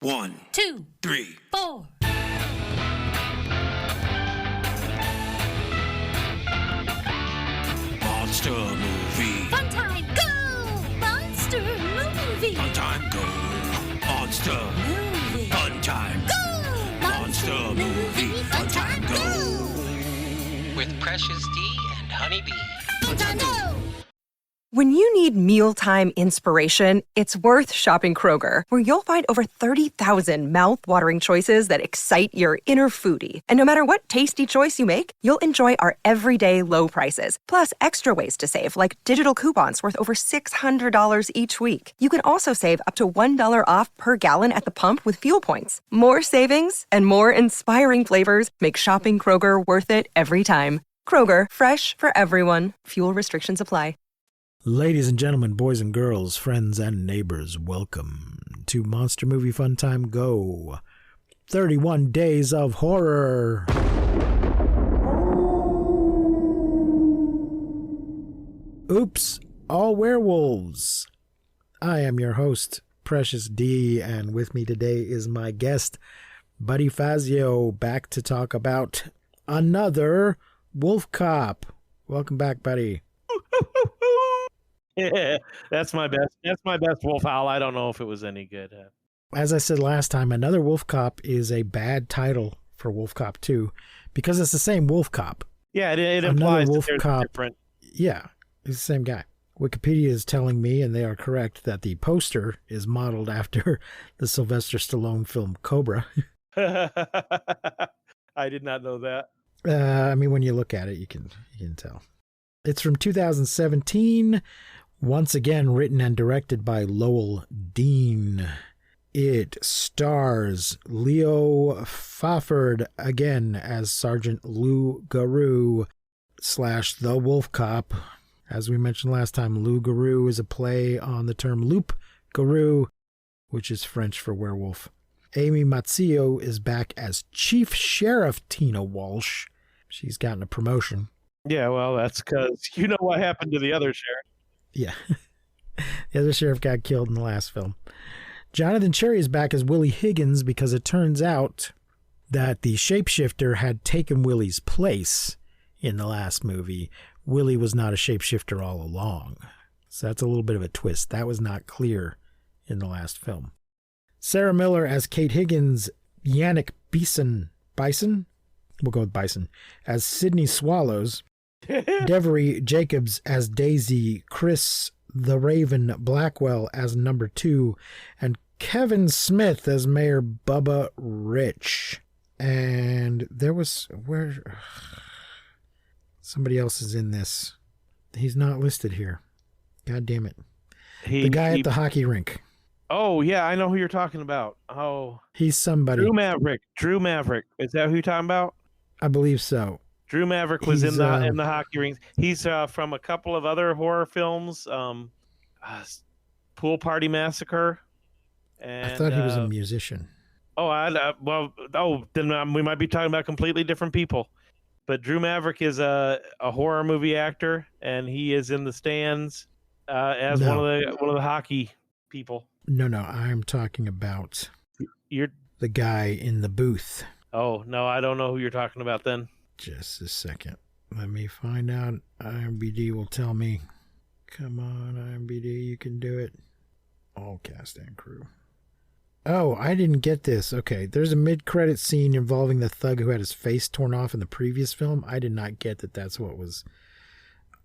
1, 2, 3, 4. Monster movie. Fun time, go! Monster movie. Fun time, go. Monster. Movie. Fun time. Go! Monster movie. Fun time, go. With Precious D and Honeybee. Fun time, go! When you need mealtime inspiration, it's worth shopping Kroger, where you'll find over 30,000 mouth-watering choices that excite your inner foodie. And no matter what tasty choice you make, you'll enjoy our everyday low prices, plus extra ways to save, like digital coupons worth over $600 each week. You can also save up to $1 off per gallon at the pump with fuel points. More savings and more inspiring flavors make shopping Kroger worth it every time. Kroger, fresh for everyone. Fuel restrictions apply. Ladies and gentlemen, boys and girls, friends and neighbors, welcome to Monster Movie Fun Time Go. 31 Days of Horror. Oops, all werewolves. I am your host, Precious D, and with me today is my guest, Buddy Fazio, back to talk about another Wolfcop. Welcome back, buddy. Yeah, that's my best. That's my best wolf howl. I don't know if it was any good. As I said last time, another Wolf Cop is a bad title for Wolf Cop 2 because it's the same Wolf Cop. Yeah, it implies Wolf that there's Cop, different. Yeah, it's the same guy. Wikipedia is telling me, and they are correct, that the poster is modeled after the Sylvester Stallone film Cobra. I did not know that. I mean, when you look at it, you can tell. It's from 2017. Once again, written and directed by Lowell Dean. It stars Leo Fafford again as Sergeant Lou Garou / the Wolf Cop. As we mentioned last time, Lou Garou is a play on the term loup garou, which is French for werewolf. Amy Mazzio is back as Chief Sheriff Tina Walsh. She's gotten a promotion. Yeah, well, that's because you know what happened to the other sheriff. Yeah. The other sheriff got killed in the last film. Jonathan Cherry is back as Willie Higgins because it turns out that the shapeshifter had taken Willie's place in the last movie. Willie was not a shapeshifter all along. So that's a little bit of a twist. That was not clear in the last film. Sarah Miller as Kate Higgins, Yannick Bison, we'll go with Bison, as Sydney Swallows, Devery Jacobs as Daisy, Chris the Raven Blackwell as number 2, and Kevin Smith as Mayor Bubba Rich. And there was somebody else is in this. He's not listed here. God damn it. The guy at the hockey rink. Oh, yeah, I know who you're talking about. Oh. He's somebody. Drew Maverick. Is that who you're talking about? I believe so. Drew Maverick was in the hockey rink. He's from a couple of other horror films, Pool Party Massacre. And, I thought he was a musician. Then we might be talking about completely different people. But Drew Maverick is a horror movie actor, and he is in the stands as one of the hockey people. No, I'm talking about the guy in the booth. Oh no, I don't know who you're talking about then. Just a second. Let me find out. IMDb will tell me. Come on, IMDb, you can do it. All cast and crew. Oh, I didn't get this. Okay, there's a mid-credit scene involving the thug who had his face torn off in the previous film. I did not get that that's what was...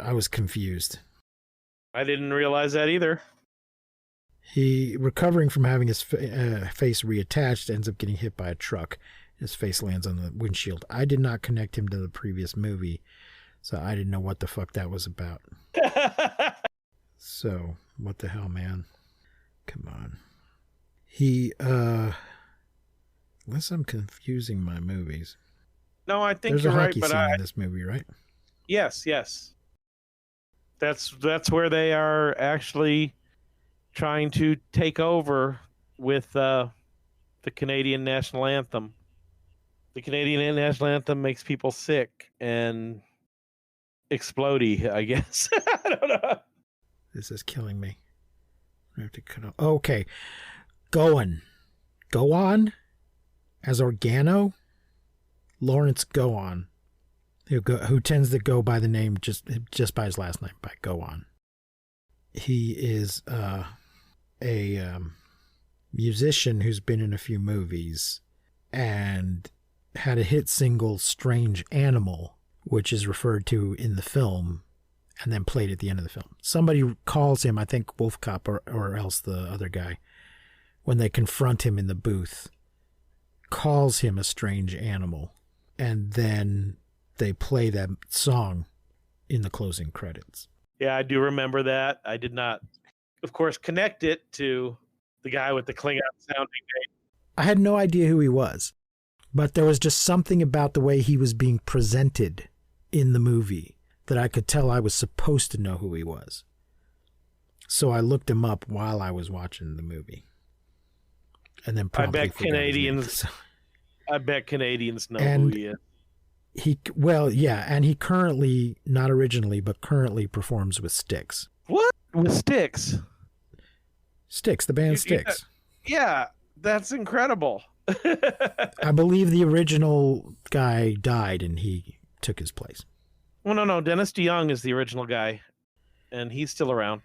I was confused. I didn't realize that either. He, recovering from having his face reattached, ends up getting hit by a truck. His face lands on the windshield. I did not connect him to the previous movie, so I didn't know what the fuck that was about. So, what the hell, man? Come on. Unless I'm confusing my movies. No, I think there's you're a right, hockey but scene in this movie, right? Yes. That's where they are actually trying to take over with the Canadian national anthem. The Canadian national anthem makes people sick and explodey, I guess. I don't know. This is killing me. I have to cut off. Okay. Going Gowan as Organo. Lawrence Gowan, who tends to go by the name just by his last name, by Gowan. He is a musician who's been in a few movies and had a hit single, Strange Animal, which is referred to in the film and then played at the end of the film. Somebody calls him, I think Wolfcop or else the other guy, when they confront him in the booth, calls him a strange animal. And then they play that song in the closing credits. Yeah, I do remember that. I did not, of course, connect it to the guy with the Klingon sounding name. I had no idea who he was, but there was just something about the way he was being presented in the movie that I could tell I was supposed to know who he was. So I looked him up while I was watching the movie. And then promptly I bet Canadians know who he is. And he currently, not originally, but currently performs with Styx. What? With Styx? Styx, the band Styx. Yeah, that's incredible. I believe the original guy died and he took his place. Well, no. Dennis DeYoung is the original guy, and he's still around.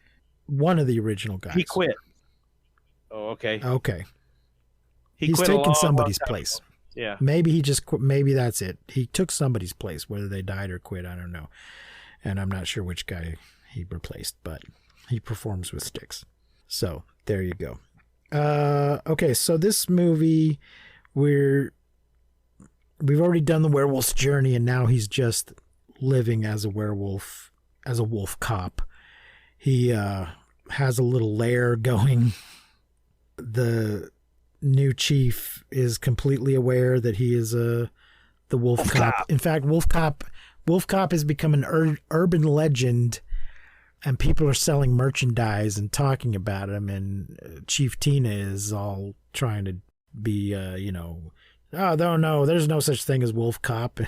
One of the original guys. He quit. Oh, okay. Okay. He's taken somebody's place. Yeah. Maybe he just quit. Maybe that's it. He took somebody's place, whether they died or quit, I don't know. And I'm not sure which guy he replaced, but he performs with Styx. So there you go. Okay, so this movie, we've already done the werewolf's journey, and now he's just living as a werewolf, as a wolf cop. He has a little lair going. The new chief is completely aware that he is the wolf cop. In fact, wolf cop has become an urban legend, and people are selling merchandise and talking about him. And Chief Tina is all trying to be, oh no, there's no such thing as wolf cop.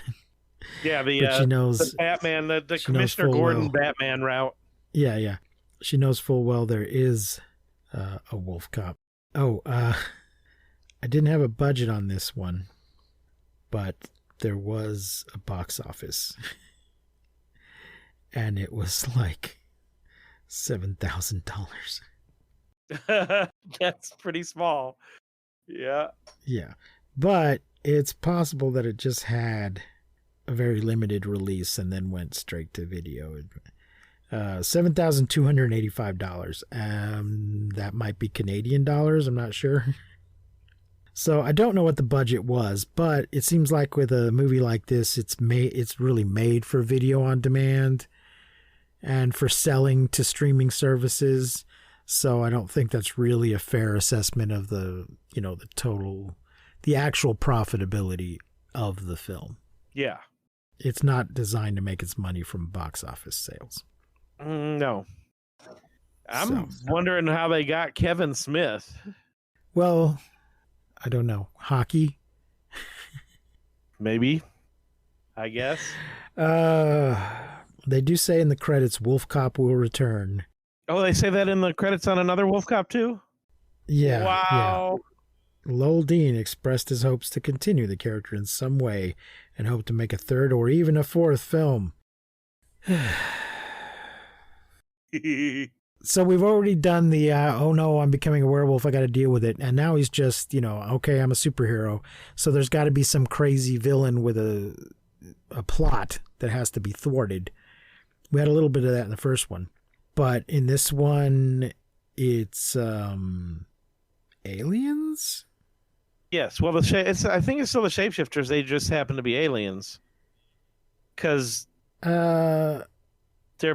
Yeah, she knows the Batman, the Commissioner Gordon Batman route. Yeah. She knows full well there is a wolf cop. Oh, I didn't have a budget on this one, but there was a box office. And it was like $7,000. That's pretty small. Yeah. Yeah. But it's possible that it just had a very limited release and then went straight to video. $7,285. That might be Canadian dollars. I'm not sure. So I don't know what the budget was, but it seems like with a movie like this, it's really made for video on demand and for selling to streaming services. So I don't think that's really a fair assessment of the actual profitability of the film. Yeah. It's not designed to make its money from box office sales. No. I'm wondering how they got Kevin Smith. Well, I don't know. Hockey? Maybe. I guess. They do say in the credits, Wolfcop will return. Oh, they say that in the credits on another Wolfcop too? Yeah. Wow. Yeah. Lowell Dean expressed his hopes to continue the character in some way and hoped to make a third or even a fourth film. So we've already done the, oh no, I'm becoming a werewolf, I got to deal with it. And now he's just, okay, I'm a superhero. So there's got to be some crazy villain with a plot that has to be thwarted. We had a little bit of that in the first one. But in this one, it's aliens? Yes, well, I think it's still the shapeshifters. They just happen to be aliens. Because they're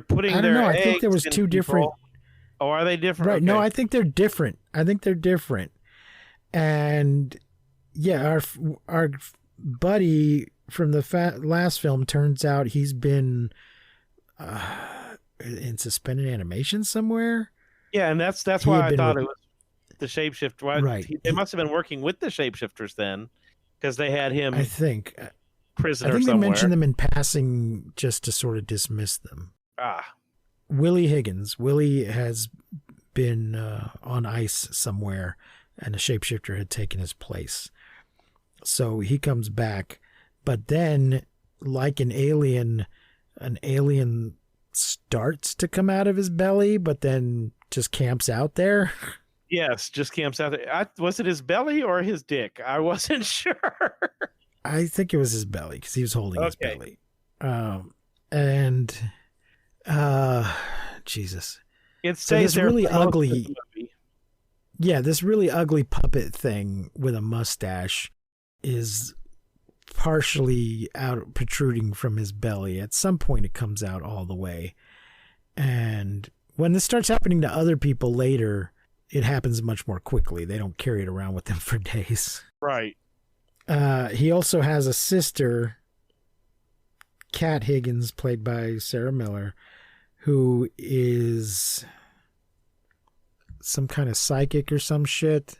putting I don't their know. I eggs think there was in two people. different. Oh, are they different? Right. Okay. No, I think they're different. And yeah, our buddy from the last film turns out he's been in suspended animation somewhere. Yeah, and that's why I thought it was the shapeshifter. Right. They must have been working with the shapeshifters then, because they had him. I think prisoner. I think somewhere. they mentioned them in passing just to sort of dismiss them. Willie Higgins. Willie has been on ice somewhere and the shapeshifter had taken his place. So he comes back, but then, like an alien starts to come out of his belly, but then just camps out there. Yes, just camps out there. Was it his belly or his dick? I wasn't sure. I think it was his belly because he was holding his belly. Jesus. It So stays this really for most of ugly, the movie. yeah, this really ugly puppet thing with a mustache is partially out protruding from his belly. At some point it comes out all the way. And when this starts happening to other people later, it happens much more quickly. They don't carry it around with them for days. Right. He also has a sister, Kat Higgins, played by Sarah Miller, who is some kind of psychic or some shit,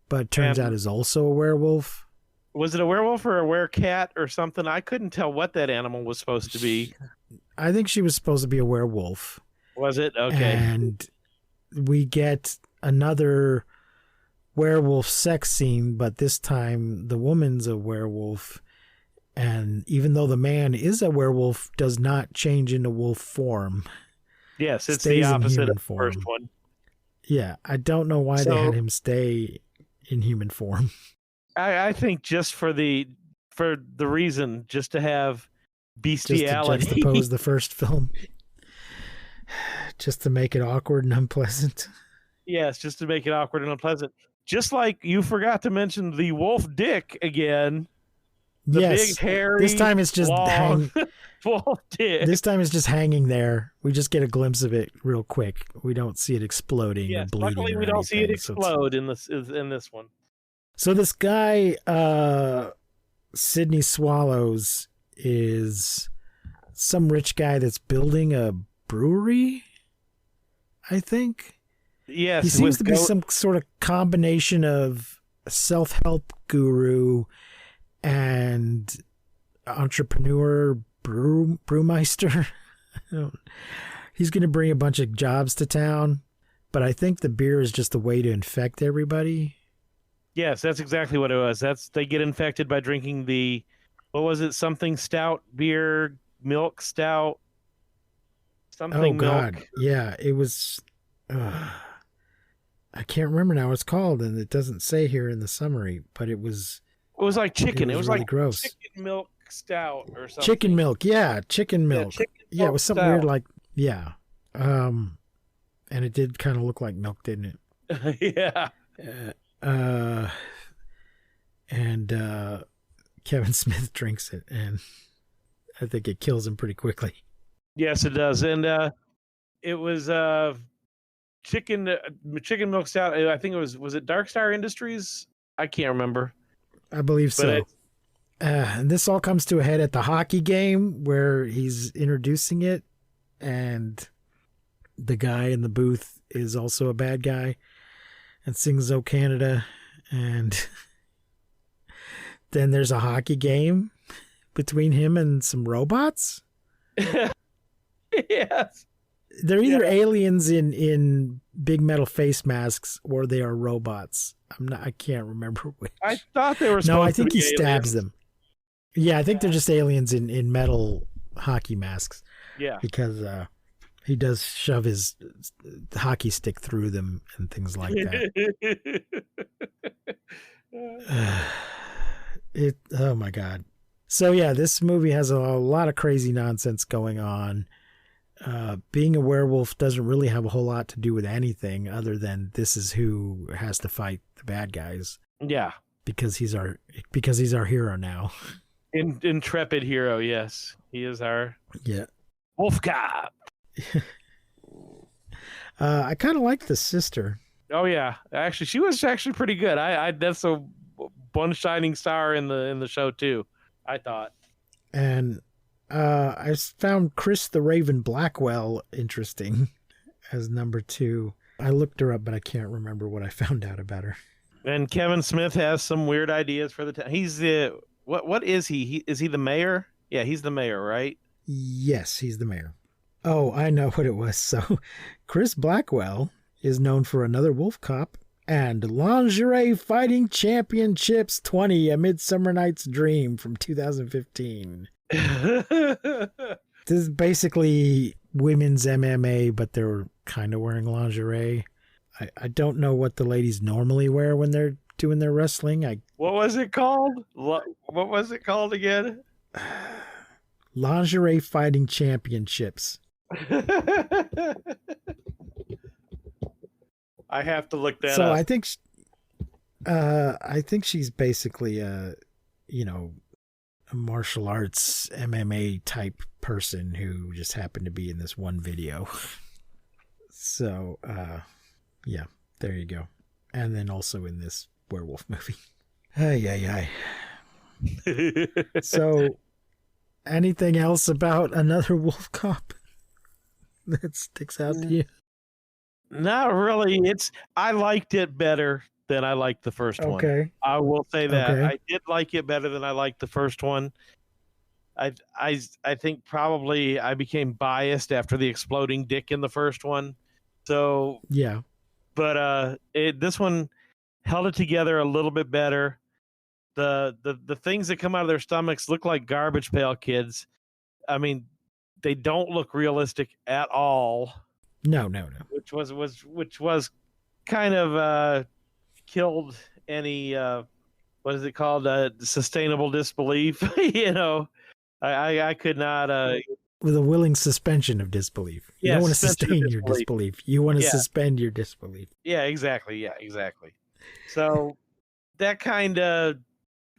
but turns out is also a werewolf. Was it a werewolf or a werecat or something? I couldn't tell what that animal was supposed to be. I think she was supposed to be a werewolf. Was it? Okay. And we get another werewolf sex scene, but this time the woman's a werewolf. And even though the man is a werewolf, does not change into wolf form. Yes, it's Stays the in opposite human of the first form. one. Yeah, I don't know why they had him stay in human form. I think just for the reason, just to have bestiality. Just to juxtapose the first film. Just to make it awkward and unpleasant. Yes, just to make it awkward and unpleasant. Just like you forgot to mention the wolf dick again. The big hairy, this time it's just wolf dick. This time it's just hanging there. We just get a glimpse of it real quick. We don't see it exploding or bleeding. Luckily, we don't see it explode in this one. So this guy, Sidney Swallows, is some rich guy that's building a brewery, I think. Yes. He seems to be some sort of combination of self-help guru and entrepreneur brewmeister. He's going to bring a bunch of jobs to town, but I think the beer is just a way to infect everybody. Yes, that's exactly what it was. They get infected by drinking the, what was it? Something stout beer, milk stout. Something God. milk. Yeah, it was. I can't remember now what it's called, and it doesn't say here in the summary, but it was. It was like chicken. It was really like gross. Chicken milk stout or something. Chicken milk, yeah, chicken milk. Yeah, it was something weird like, yeah. And it did kind of look like milk, didn't it? Yeah. And Kevin Smith drinks it, and I think it kills him pretty quickly. Yes, it does. And it was chicken milk stout. I think it was it Dark Star Industries? I can't remember. I believe so. And this all comes to a head at the hockey game where he's introducing it, and the guy in the booth is also a bad guy and sings "Oh Canada," and then there's a hockey game between him and some robots. Yes. They're either aliens in big metal face masks or they are robots. I can't remember which. I thought they were supposed No, I to think be he stabs aliens. them. Yeah, I think they're just aliens in metal hockey masks. Yeah. Because he does shove his hockey stick through them and things like that. Oh my God. So yeah, this movie has a lot of crazy nonsense going on. Being a werewolf doesn't really have a whole lot to do with anything other than this is who has to fight the bad guys. Yeah. Because he's our hero now. Intrepid hero, yes. He is our Wolfcop. I kind of like the sister. Oh yeah. Actually, she was actually pretty good. I that's a one shining star in the show too, I thought. And I found Chris the Raven Blackwell interesting as number 2. I looked her up, but I can't remember what I found out about her. And Kevin Smith has some weird ideas for the town. He's the what is he? Is he the mayor? Yeah, he's the mayor, right? Yes, he's the mayor. Oh, I know what it was. So, Chris Blackwell is known for another Wolfcop and Lingerie Fighting Championships 20, A Midsummer Night's Dream from 2015. This is basically women's MMA, but they're kind of wearing lingerie. I don't know what the ladies normally wear when they're doing their wrestling. What was it called? What was it called again? Lingerie Fighting Championships. I have to look that so up. I think she's basically a martial arts MMA type person who just happened to be in this one video. So, yeah, there you go. And then also in this werewolf movie. Ay. So, anything else about Another Wolfcop that sticks out to you? Not really. I liked it better than I liked the first one. Okay. I will say that. Okay. I did like it better than I liked the first one. I think probably I became biased after the exploding dick in the first one. So yeah. But this one held it together a little bit better. The things that come out of their stomachs look like Garbage Pail Kids. I mean, they don't look realistic at all. No. Which was kind of killed any what is it called? Sustainable disbelief. I could not. With a willing suspension of disbelief. You don't want to sustain your disbelief. You want to suspend your disbelief. Yeah, exactly. So that kind of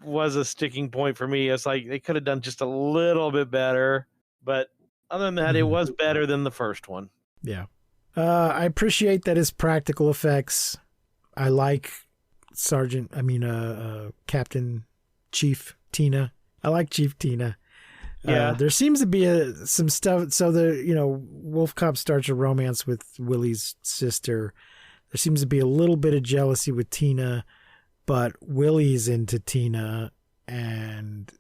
was a sticking point for me. It's like they could have done just a little bit better, but other than that, it was better than the first one. Yeah. I appreciate that it's practical effects. I like Captain Chief Tina. I like Chief Tina. Yeah. There seems to be some stuff. So Wolfcop starts a romance with Willie's sister. There seems to be a little bit of jealousy with Tina, but Willie's into Tina, and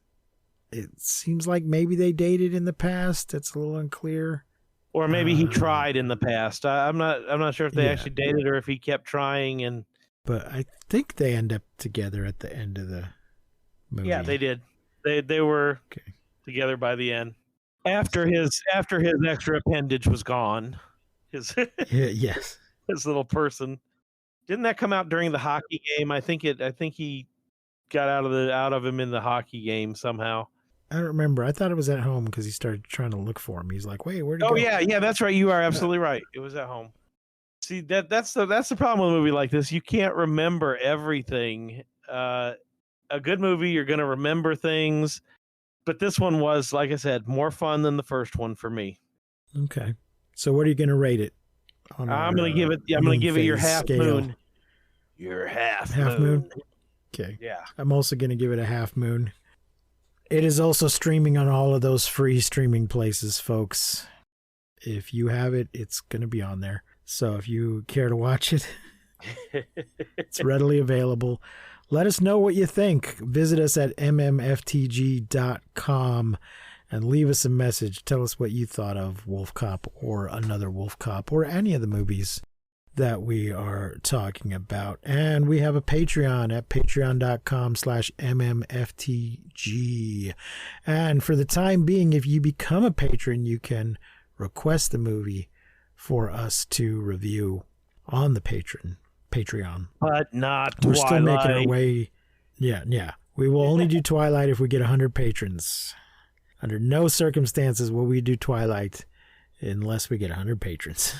it seems like maybe they dated in the past. It's a little unclear. Or maybe he tried in the past. I'm not sure if they actually dated or if he kept trying. But I think they end up together at the end of the movie. Yeah, they did. They were together by the end. After his extra appendage was gone. Yes. His little person. Didn't that come out during the hockey game? I think he got out of him in the hockey game somehow. I don't remember. I thought it was at home because he started trying to look for him. He's like, "Wait, where'd he go?" Oh yeah, that's right. You are absolutely right. It was at home. See, that's the problem with a movie like this. You can't remember everything. A good movie, you're going to remember things, but this one was, like I said, more fun than the first one for me. Okay. So what are you going to rate it? I'm going to give it your half scale. moon. Your half moon. Okay. Yeah. I'm also going to give it a half moon. It is also streaming on all of those free streaming places, folks. If you have it, it's going to be on there. So if you care to watch it, it's readily available. Let us know what you think. Visit us at mmftg.com and leave us a message. Tell us what you thought of Wolfcop or Another Wolfcop or any of the movies that we are talking about. And we have a Patreon at patreon.com/mmftg. And for the time being, if you become a patron, you can request the movie for us to review on the Patreon. But not We're Twilight. still making our way. Yeah. We will only do Twilight if we get 100 patrons. Under no circumstances will we do Twilight unless we get 100 patrons.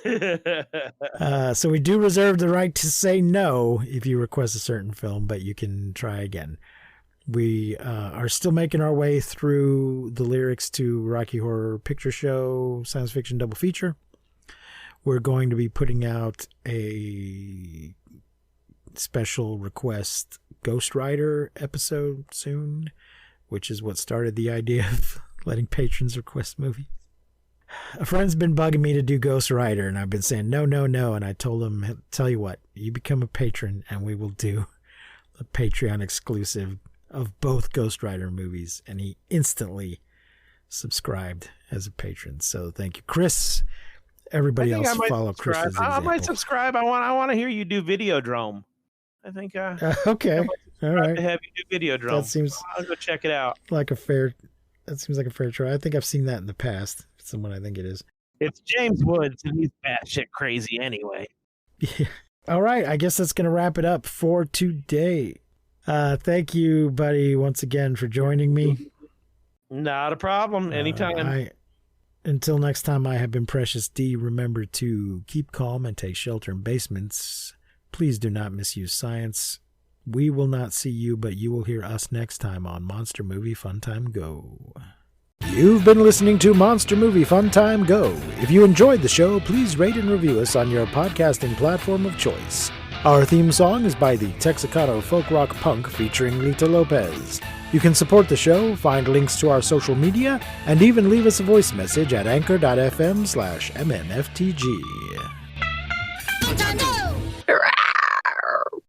So we do reserve the right to say no if you request a certain film, but you can try again. We are still making our way through the lyrics to Rocky Horror Picture Show Science Fiction Double Feature. We're going to be putting out a special request Ghost Rider episode soon, which is what started the idea of letting patrons request movies. A friend's been bugging me to do Ghost Rider, and I've been saying no. And I told him, tell you what, you become a patron, and we will do a Patreon exclusive of both Ghost Rider movies. And he instantly subscribed as a patron. So thank you, Chris. everybody I think else I might follow subscribe. Chris's I example. might subscribe. I want to hear you do Videodrome. I think Okay. All right. to have you do Videodrome. That seems I'll go check it out. like a fair. That seems like a fair try. I think I've seen that in the past. Someone I think it is. It's James Woods, and he's batshit crazy anyway. Yeah. All right. I guess that's gonna wrap it up for today. Thank you, buddy, once again for joining me. Not a problem. Anytime. Until next time, I have been Precious D. Remember to keep calm and take shelter in basements. Please do not misuse science. We will not see you, but you will hear us next time on Monster Movie Fun Time Go. You've been listening to Monster Movie Fun Time Go. If you enjoyed the show, please rate and review us on your podcasting platform of choice. Our theme song is by the Texicano Folk Rock Punk featuring Lita Lopez. You can support the show, find links to our social media, and even leave us a voice message at anchor.fm/MNFTG. Fun time go!